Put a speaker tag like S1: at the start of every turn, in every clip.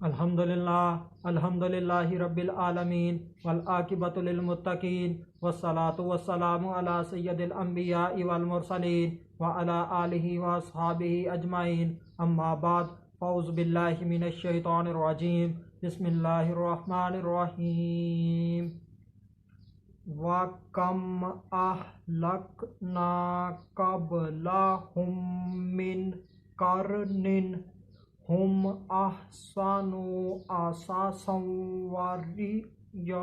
S1: अल्हम्दुलिल्लाहि रब्बिल आलमीन वल आकिबतु लिल मुत्तकीन वस्सलातु वस्सलामु अला सय्यदिल अंबियाइ वल मुरसलीन व अला आलिहि व अस्हाबिहि अजमाइन अम्मा बाद फ़ौज़ु बिल्लाहि मिनश शैतानिर रजीम बिस्मिल्लाहिर रहमानिर रहीम व कम अहलकना क़ब्लहुम मिन क़र्निन हुम अहसनु असासन व रिया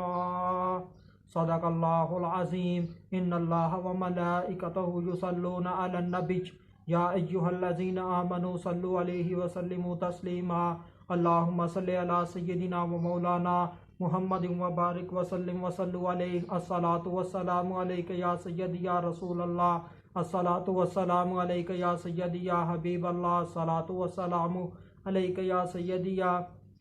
S1: सदक़ल्लाहुल अज़ीम। इन्नल्लाह व मलाइकतहु युसल्लूना अलन नबी या अय्युहल्लज़ीना आमनू सल्लु अलैहि व सल्लिमू तस्लीमा। अल्लाहुम्मा सल्लि अला सय्यिदिना व मौलाना मुहम्मदिन व बारिक व सल्लिम व सल्लु अलैहि। अस्सलातु वस्सलामु अलैका या सय्यदी या रसूलल्लाह। अस्सलातु वस्सलामु अलैका या सय्यदी या हबीबल्लाह। अस्सलातु वस्सलामु अलैका या सय्यदी या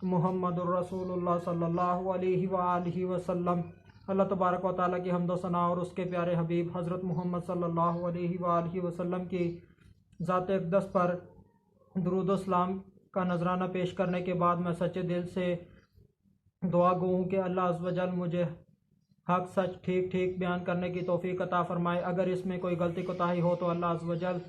S1: मुहम्मदुर रसूलुल्लाह सल्लल्लाहु अलैहि व आलिहि वसल्लम। अल्लाह तबारक व तआला की हम्द व सना और उसके प्यारे हबीब हज़रत मोहम्मद सल्लल्लाहु अलैहि व आलिहि वसल्लम की ज़ात अक़दस पर दुरूद व सलाम का नजराना पेश करने के बाद मैं सच्चे दिल से दुआ गो हूँ कि अल्लाह अज़्ज़ व जल मुझे हक सच ठीक ठीक बयान करने की तौफीक अता फरमाए। अगर इसमें कोई गलती कोताही हो तो अल्लाह अज़्ज़ व जल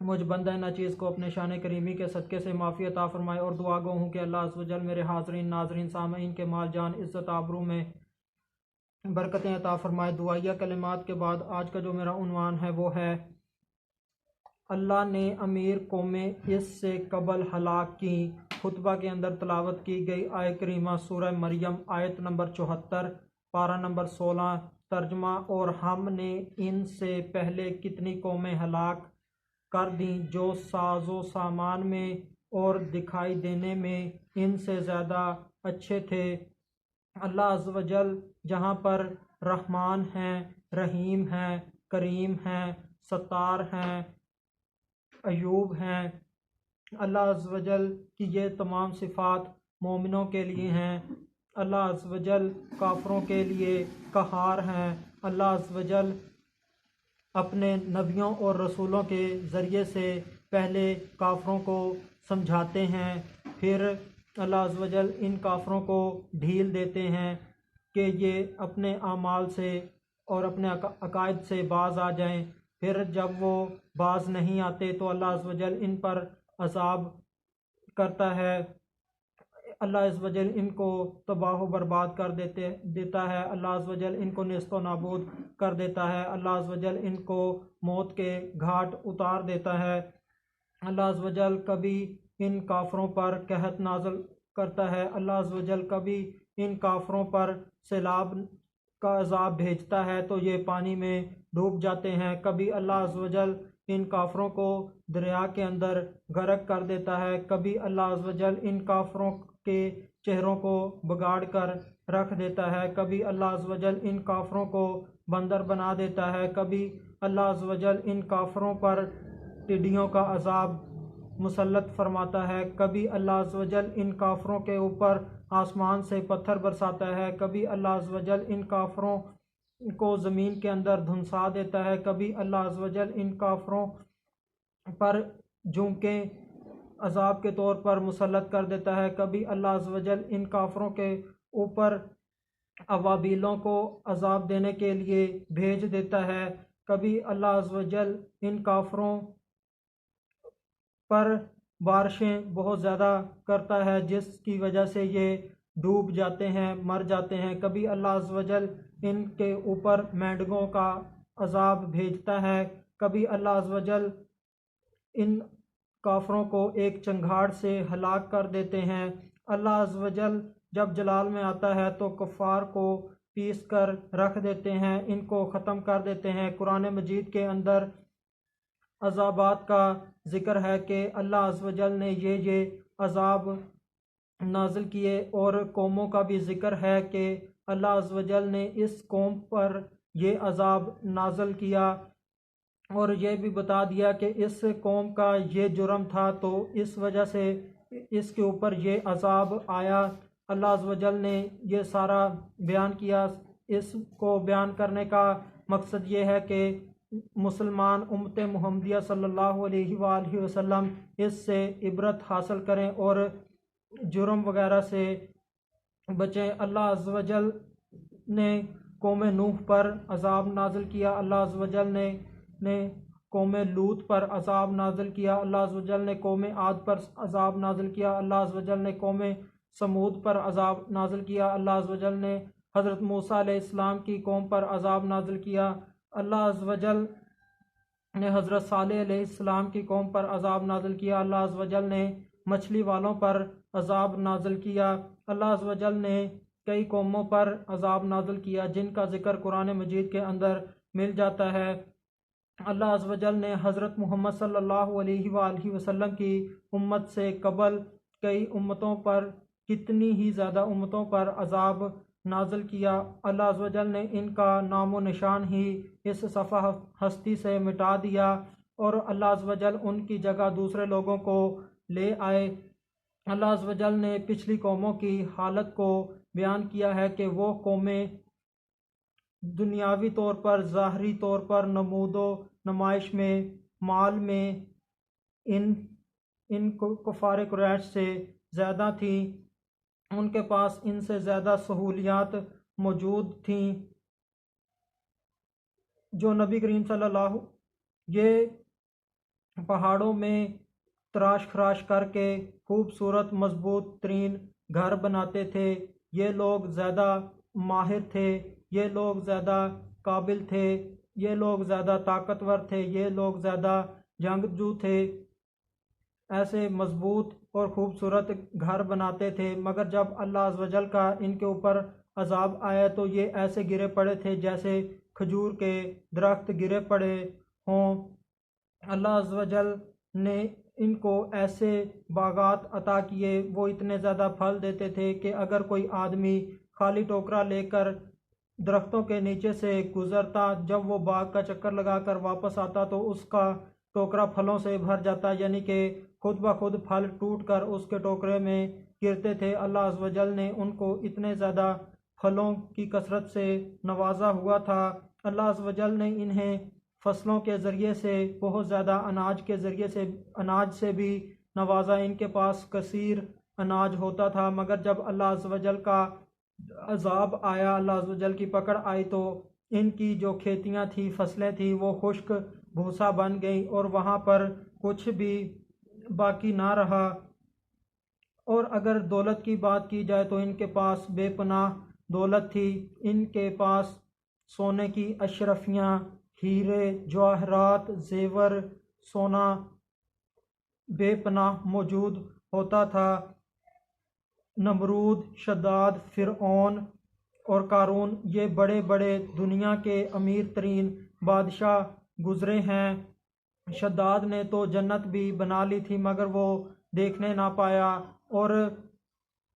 S1: मुझ बंदा नाचीज़ को अपने शान करीमी के सदक़े से माफ़ी अता फरमाए। और दुआ गो हूँ कि अल्लाह अज़्ज़ व जल मेरे हाज़रीन नाज़रीन सामईन के माल जान इज़्ज़त आबरू में बरकतें अता फरमाए। दुआया कलिमात के बाद आज का जो मेरा उन्वान है वो है अल्लाह ने अमीर कौमें इससे कबल हलाक की। खुतबा के अंदर तलावत की गई आयत करीमा सूरह मरियम आयत नंबर 74 पारा नंबर 16 तर्जमा। और हमने इनसे पहले कितनी कौमें हलाक कर दी जो साजो सामान में और दिखाई देने में इनसे ज़्यादा अच्छे थे। अल्लाह अज़्ज़ व जल जहाँ पर रहमान हैं, रहीम हैं, करीम हैं, सत्तार हैं, अयूब हैं, अल्लाह अज़्ज़ व जल की ये तमाम सिफ़ात मोमिनों के लिए हैं। अल्लाह अज़्ज़ व जल काफ़रों के लिए कहार हैं। अल्लाह अज़्ज़ व जल अपने नबियों और रसूलों के ज़रिए से पहले काफ़रों को समझाते हैं, फिर अल्लाह अज़्ज़ व जल इन काफ़रों को ढील देते हैं कि ये अपने आमाल से और अपने अकायद से बाज आ जाएं। फिर जब वो बाज नहीं आते तो अल्लाह अज़्ज़ व जल इन पर अज़ाब करता है। अल्लाह अज़्ज़ व जल इनको तबाह बर्बाद कर देता है। अल्लाह अज़्ज़ व जल इनको नेस्तो नाबूद कर देता है। अल्लाह अज़्ज़ व जल इनको मौत के घाट उतार देता है। अल्लाह अज़्ज़ व जल कभी इन काफ़रों पर कहत नाज़िल करता है। अल्लाह अज़्ज़ व जल कभी इन काफ़रों पर सैलाब का अज़ाब भेजता है तो ये पानी में डूब जाते हैं। कभी अल्लाह अज़्ज़ व जल इन काफ़रों को दरिया के अंदर गर्क कर देता है। कभी अल्लाह अज़्ज़ व जल इन काफ़रों के चेहरों को बिगाड़ कर रख देता है। कभी अल्लाह अज़्ज़ व जल इन काफ़रों को बंदर बना देता है। कभी अल्लाह अज़्ज़ व जल इन काफ़रों पर टिड्डियों का अज़ाब मुसल्लत फरमाता है। कभी अल्लाह अज़्ज़ व जल इन काफ़रों के ऊपर आसमान से पत्थर बरसाता है। कभी अल्लाह अज़्ज़ व जल इन काफ़रों को ज़मीन के अंदर धुंसा देता है। कभी अल्लाह अज़्ज़ व जल इन काफ़रों पर झुमके अज़ाब के तौर पर मुसल्लत कर देता है। कभी अल्लाह अज़्ज़ व जल इन काफ़रों के ऊपर अवाबीलों को अज़ाब देने के लिए भेज देता है। कभी अल्लाह अज़्ज़ व जल इन काफ़रों पर बारिशें बहुत ज़्यादा करता है जिसकी वजह से ये डूब जाते हैं, मर जाते हैं। कभी अल्लाह अज़्ज़ व जल इनके ऊपर मेंढकों का अज़ाब भेजता है। कभी अल्लाह अज़्ज़ व जल इन काफ़रों को एक चंगाड़ से हलाक कर देते हैं। अल्लाह अज़्ज़ व जल जब जलाल में आता है तो कुफ़ार को पीस कर रख देते हैं, इनको ख़त्म कर देते हैं। कुरान मजीद के अंदर अज़ाबात का ज़िक्र है कि अल्लाह अज़्ज़ व जल ने ये अज़ाब नाज़िल किए। और कौमों का भी ज़िक्र है कि अल्लाह अज़्ज़ व जल ने इस कौम पर ये अज़ाब नाज़िल किया और ये भी बता दिया कि इस कौम का ये जुर्म था तो इस वजह से इसके ऊपर ये अज़ाब आया। अल्लाह अज़्ज़ व जल ने ये सारा बयान किया। इसको बयान करने का मकसद ये है कि मुसलमान उम्मत मुहम्मदिया सल्लल्लाहु अलैहि वसल्लम इससे इबरत हासिल करें और जुर्म वगैरह से बचें। अल्लाह अज़्ज़ व जल ने कौम नूह पर अज़ाब नाज़िल किया, अल्लाह अज़्ज़ व जल ने कौम लूत पर अज़ाब नाज़िल किया, अल्लाह अज़्ज़ व जल ने कौम आद पर अज़ाब नाज़िल किया, अल्लाह अज़्ज़ व जल ने कौम समूद पर अज़ाब नाज़िल किया, अल्लाह अज़्ज़ व जल ने हज़रत मूसा अलैहिस्सलाम की कौम पर अज़ाब नाज़िल किया, अल्लाह अज़्ज़ व जल ने हज़रत सालेह अलैहिस्सलाम की कौम पर अज़ाब नाज़िल किया, अल्लाह अज़्ज़ व जल ने मछली वालों पर अज़ाब नाज़िल किया, अल्लाह अज़्ज़ व जल ने कई कौमों पर अज़ाब नाज़िल किया जिनका ज़िक्र कुरान मजीद के अंदर मिल जाता है। अल्लाह अज़्ज़ व जल ने हज़रत मोहम्मद सल्लल्लाहु अलैहि वसल्लम की उम्मत से कबल कई उम्मतों पर, कितनी ही ज़्यादा उम्मतों पर अज़ाब नाज़िल किया। अल्लाह अज़्ज़ व जल ने इनका नामो निशान ही इस सफ़ा हस्ती से मिटा दिया और अल्लाह अज़्ज़ व जल उनकी जगह दूसरे लोगों को ले आए। अल्लाह अज़्ज़ व जल ने पिछली कौमों की हालत को बयान किया है कि वो कौमें दुनियावी तौर पर, ज़ाहरी तौर पर, नमूदो नुमाइश में, माल में इन इन कुफ़ार कुरैश से ज़्यादा थी, उनके पास इनसे ज़्यादा सहूलियात मौजूद थीं। जो नबी करीम सल्लल्लाहु ये पहाड़ों में तराश खराश करके खूबसूरत मजबूत तरीन घर बनाते थे, ये लोग ज़्यादा माहिर थे, ये लोग ज़्यादा काबिल थे, ये लोग ज़्यादा ताकतवर थे, ये लोग ज़्यादा जंगजू थे, ऐसे मजबूत और ख़ूबसूरत घर बनाते थे। मगर जब अल्लाह अज़्ज़ व जल का इनके ऊपर अज़ाब आया तो ये ऐसे गिरे पड़े थे जैसे खजूर के दरख्त गिरे पड़े हों। अल्लाह अज़्ज़ व जल ने इनको ऐसे बागात अता किए, वो इतने ज़्यादा फल देते थे कि अगर कोई आदमी खाली टोकरा लेकर दरख्तों के नीचे से गुज़रता, जब वो बाग का चक्कर लगाकर वापस आता तो उसका टोकरा फलों से भर जाता, यानी कि खुद ब खुद फल टूट कर उसके टोकरे में गिरते थे। अल्लाह अज़्ज़ व जल ने उनको इतने ज़्यादा फलों की कसरत से नवाजा हुआ था। अल्लाह अज़्ज़ व जल ने इन्हें फसलों के ज़रिए से, बहुत ज़्यादा अनाज के ज़रिए से, अनाज से भी नवाजा। इनके पास कसीर अनाज होता था, मगर जब अल्लाह अज़्ज़ व जल का अज़ाब आया, अल्लाह अज़्ज़ व जल की पकड़ आई तो इनकी जो खेतियाँ थी, फसलें थी, वो खुश्क भूसा बन गई और वहाँ पर कुछ भी बाकी ना रहा। और अगर दौलत की बात की जाए तो इनके पास बेपनाह दौलत थी, इनके पास सोने की अशरफियाँ, हीरे जवाहरात, जेवर, सोना बेपनाह मौजूद होता था। नमरूद, शद्दाद, फ़िरऔन और कारून, ये बड़े बड़े दुनिया के अमीर तरीन बादशाह गुज़रे हैं। शद्दाद ने तो जन्नत भी बना ली थी मगर वो देखने ना पाया, और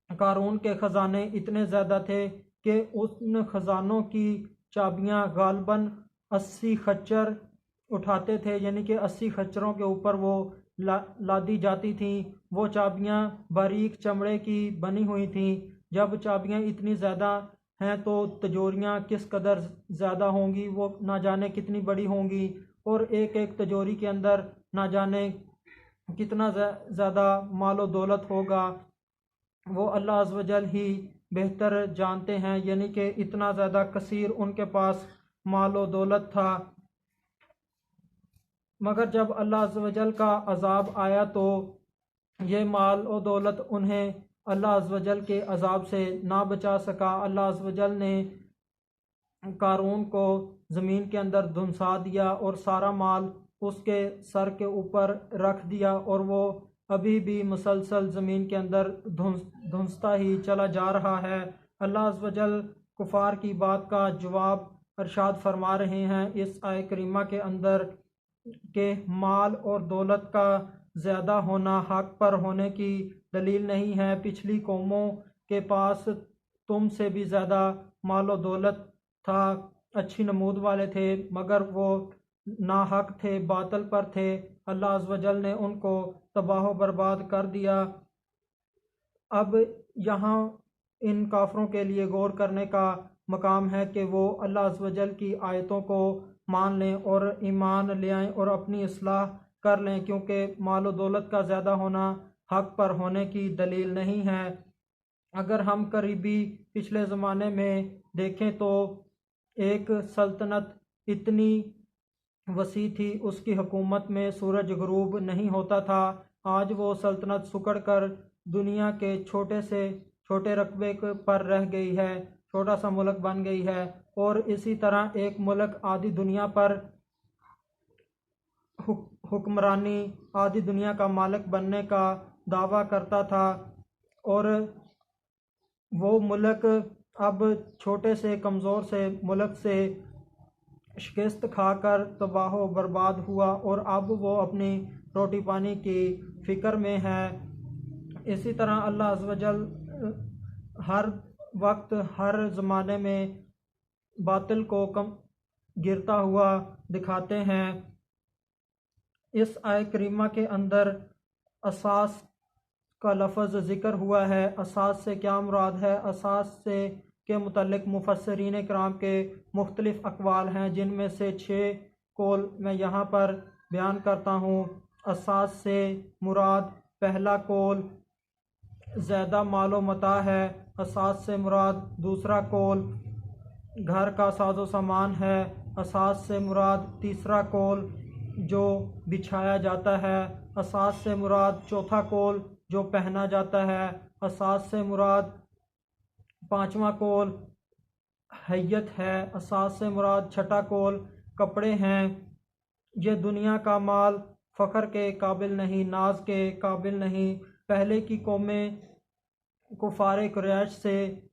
S1: कारून के ख़जाने इतने ज़्यादा थे कि उन ख़जानों की चाबियाँ गालबन 80 खच्चर उठाते थे, यानी कि 80 खच्चरों के ऊपर वो लादी जाती थी। वो चाबियाँ बारीक चमड़े की बनी हुई थी। जब चाबियाँ इतनी ज़्यादा हैं तो तिजोरियाँ किस कदर ज़्यादा होंगी, वो ना जाने कितनी बड़ी होंगी, और एक एक तिजोरी के अंदर ना जाने कितना ज़्यादा मालो दौलत होगा, वो अल्लाह अज़्ज़ व जल ही बेहतर जानते हैं। यानी कि इतना ज़्यादा कसीर उनके पास मालो दौलत था। मगर जब अल्लाह अज़्ज़ व जल का अज़ाब आया तो ये माल और दौलत उन्हें अल्लाह अज़्ज़ व जल के अज़ाब से ना बचा सका। अल्लाह अज़्ज़ व जल ने कारून को ज़मीन के अंदर धुंसा दिया और सारा माल उसके सर के ऊपर रख दिया, और वो अभी भी मुसलसल ज़मीन के अंदर धुंसता ही चला जा रहा है। अल्लाह अज़्ज़ व जल कुफ़ार की बात का जवाब अरशाद फरमा रहे हैं इस आय करीमा के अंदर के माल और दौलत का ज़्यादा होना हक पर होने की दलील नहीं है। पिछली कौमों के पास तुमसे भी ज़्यादा माल और दौलत था, अच्छी नमूद वाले थे, मगर वो नाहक थे, बातल पर थे। अल्लाह अज़्ज़ व जल ने उनको तबाह बर्बाद कर दिया। अब यहाँ इन काफरों के लिए गौर करने का मकाम है कि वो अल्लाह अज़्ज़ व जल की आयतों को मान लें और ईमान ले आएँ और अपनी इस्लाह कर लें, क्योंकि माल और दौलत का ज़्यादा होना हक पर होने की दलील नहीं है। अगर हम करीबी पिछले ज़माने में देखें तो एक सल्तनत इतनी वसी थी, उसकी हुकूमत में सूरज गुरूब नहीं होता था। आज वो सल्तनत सिकुड़ कर दुनिया के छोटे से छोटे रकबे पर रह गई है, छोटा सा मुल्क बन गई है। और इसी तरह एक मुल्क आधी दुनिया पर हुक्मरानी, आधी दुनिया का मालिक बनने का दावा करता था, और वो मुल्क अब छोटे से कमज़ोर से मुल्क से शिकस्त खाकर तबाह बर्बाद हुआ, और अब वो अपनी रोटी पानी की फ़िक्र में है। इसी तरह अल्लाह अज़्ज़ व जल हर वक्त हर ज़माने में बातिल को कम गिरता हुआ दिखाते हैं। इस आय करीमा के अंदर असास का लफ्ज़ ज़िक्र हुआ है। असास से क्या मुराद है? असास से के मुतल्लिक़ मुफस्सिरीन किराम के मुख्तलिफ़ अक़वाल हैं, जिनमें से 6 कौल मैं यहाँ पर बयान करता हूँ। असास से मुराद पहला कौल ज़्यादा मालो मता है। असास से मुराद दूसरा कौल घर का साजो सामान है। असास से मुराद तीसरा कौल जो बिछाया जाता है। असास से मुराद चौथा कौल जो पहना जाता है। असास से मुराद पांचवा कौल हैयत है। असास से मुराद छठा कौल कपड़े हैं। ये दुनिया का माल फ़ख्र के काबिल नहीं, नाज के काबिल नहीं। पहले की कौमें कुफ़ारे कुरैश से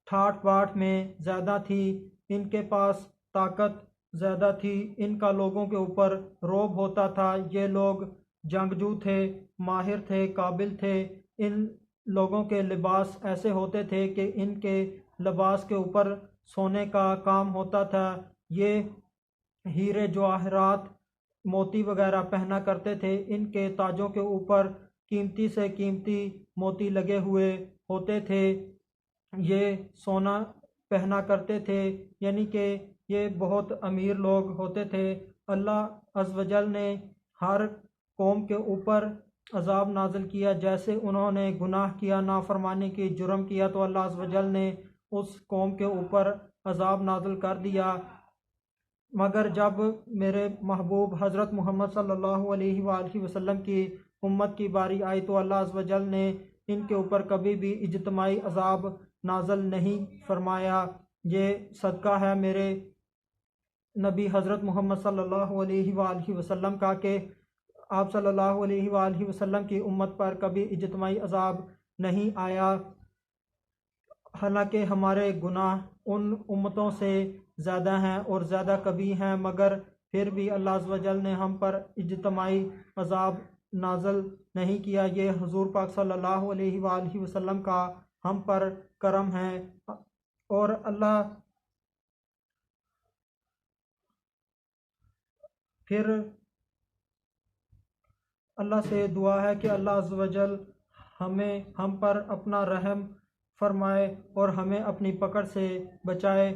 S1: ठाठ बाट में ज़्यादा थी, इनके पास ताकत ज़्यादा थी, इनका लोगों के ऊपर रौब होता था। ये लोग जंगजू थे, माहिर थे, काबिल थे। इन लोगों के लिबास ऐसे होते थे कि इनके लिबास के ऊपर सोने का काम होता था। ये हीरे जवाहरात मोती वगैरह पहना करते थे। इनके ताजों के ऊपर कीमती से कीमती मोती लगे हुए होते थे। ये सोना पहना करते थे, यानी कि ये बहुत अमीर लोग होते थे। अल्लाह अज़्ज़ व जल ने हर कौम के ऊपर अज़ाब नाज़िल किया। जैसे उन्होंने गुनाह किया, नाफरमानी की, जुर्म किया, तो अल्लाह अज़्ज़ व जल ने उस कौम के ऊपर अज़ाब नाज़िल कर दिया। मगर जब मेरे महबूब हज़रत मोहम्मद सल्लल्लाहु अलैहि वसल्लम की उम्मत की बारी आई, तो अल्लाह अज़्ज़ व जल ने इनके ऊपर कभी भी इज्तिमाई अज़ाब नाज़िल नहीं फरमाया। ये सदका है मेरे नबी हज़रत मोहम्मद सल्लल्लाहु अलैहि वसल्लम का कि आप सल्लल्लाहु अलैहि वसल्लम की उम्मत पर कभी इज्तिमाई अज़ाब नहीं आया। हालांकि हमारे गुनाह उन उम्मतों से ज़्यादा हैं और ज़्यादा कभी हैं, मगर फिर भी अल्लाह अज़्ज़ व जल ने हम पर इज्तिमाई अज़ाब नाज़िल नहीं किया। ये हुज़ूर पाक सल्लल्लाहु अलैहि वसल्लम का हम पर करम है। और अल्लाह से दुआ है कि अल्लाह अज़्ज़ व जल हम पर अपना रहम फरमाए और हमें अपनी पकड़ से बचाए।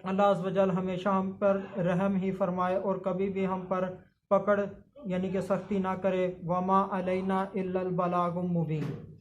S1: अल्लाह अज़्ज़ व जल हमेशा हम पर रहम ही फरमाए और कभी भी हम पर पकड़ यानी कि सख्ती ना करे। वमा अलैना इल्लल बलागुम मुबीन।